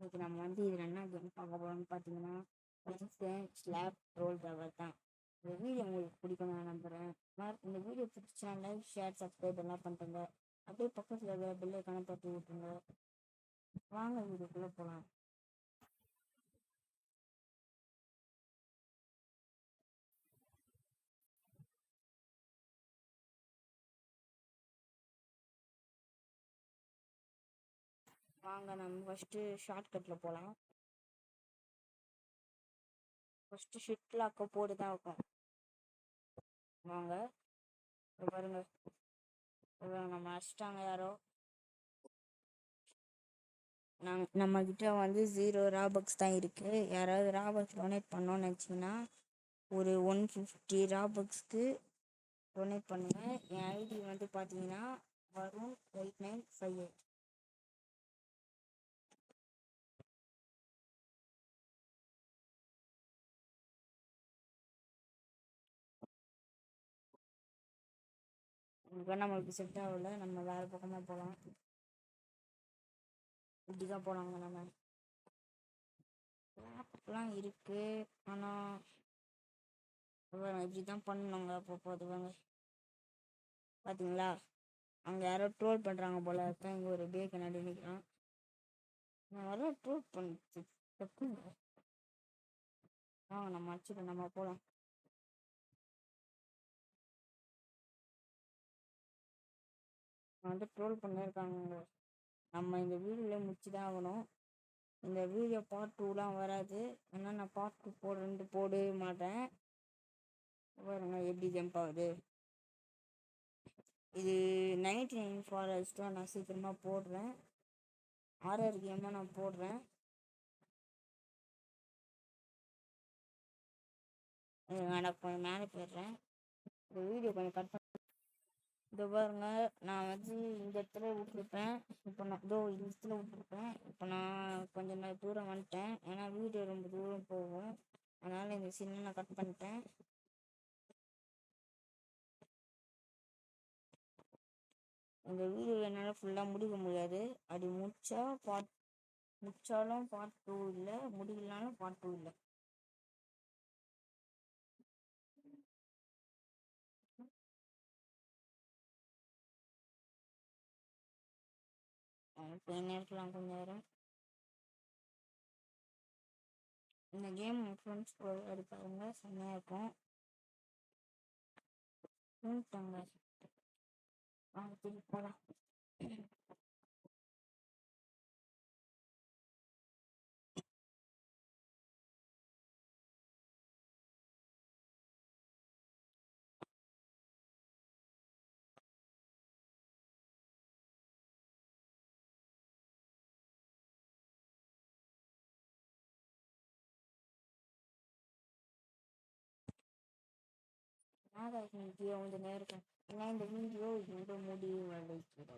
இன்னைக்கு நம்ம வந்து இதில் என்ன கேம் பார்க்க போகிறோம்னு பார்த்தீங்கன்னா ஸ்லாப் ரோல் டவர் தான். இந்த வீடியோ உங்களுக்கு பிடிக்கும் நான் நம்புகிறேன். இந்த வீடியோ பிடிச்சா லைக் ஷேர் சப்ஸ்கிரைப் எல்லாம் பண்ணுறேங்க. அப்படியே பக்கத்தில் இருக்கிற பெல் ஐக்கானை தட்டி விட்டுருங்க. வாங்க வீடியோக்குள்ளே போகலாம். வாங்க நம்ம ஃபஸ்ட்டு ஷார்ட்கட்டில் போகலாம். ஃபஸ்ட்டு ஷிஃப்ட் லாக்கை போட்டு தான் இருக்கும். வாங்க பாருங்க, நம்ம அடிச்சிட்டாங்க யாரோ. நம்மக்கிட்ட வந்து 0 ராபக்ஸ் தான் இருக்குது. யாராவது ராபக்ஸ் டொனேட் பண்ணோன்னு நினச்சிங்கன்னா ஒரு 150 ராபக்ஸ்க்கு டொனேட் பண்ணுங்கள். என் ஐடி வந்து பார்த்தீங்கன்னா வரும் 8958. இப்போ நம்மளுக்கு செட் ஆகல, நம்ம வேறு பக்கமாக போகலாம். இப்படி தான் போகலாங்க. நம்ம லேப்லாம் இருக்குது, ஆனால் இப்படி தான் பண்ணணுங்க. அப்போ அதுவாங்க பார்த்தீங்களா, அங்கே யாரோ ட்ரோல் பண்ணுறாங்க போல. தான் இங்கே ஒரு பேக்கை நடு நிற்கிறான். நான் வர ட்ரோல் பண்ணி தப்புங்க. நம்ம அடிச்சுட்டு நம்ம போகலாம். வந்து ட்ரோல் பண்ணியிருக்காங்க. நம்ம இந்த வீடியோவில் முடிச்சு தான் ஆகணும். இந்த வீடியோ பார்ட் 2லாம் வராது. ஏன்னா நான் பார்ட் 2 போடவே மாட்டேன். பாருங்க எப்படி ஜம்ப் ஆகுது. இது 99 ஃபாரஸ்ட்டும் நான் சீக்கிரமாக போடுறேன். ஆர்ஆர் கேமாக நான் போடுறேன். நான் கொஞ்சம் மேலே போயிடுறேன். இந்த வீடியோ கொஞ்சம் கட் பண்ண. இதோ பாருங்க, நான் வந்து இந்த இடத்துல விட்டுருப்பேன். இப்போ நான் இந்த இடத்துல விட்டுருப்பேன். இப்போ நான் கொஞ்சம் தூரம் வந்துட்டேன். ஏன்னா வீடியோ ரொம்ப தூரம் போகும். அதனால் இந்த சீனை நான் கட் பண்ணிட்டேன். இந்த வீடியோ என்னால் ஃபுல்லாக முடிக்க முடியாது. அப்படி முடிச்சாலும் பார்ட் 2 இல்லை, முடியலனாலும் பார்ட் 2 இல்லை. என்ன இருக்கலாம் கொஞ்சம் நேரம். இந்த கேம் ஃப்ரெண்ட்ஸ் எடுப்பாருங்க, செம்மையாக இருக்கும். தூங்கிட்டாங்க. வாங்க திருப்பி போகலாம். வீடியோ கொஞ்சம் நேரம். ஏன்னா இந்த வீடியோ இதோட முடிவு அடைக்கிறது.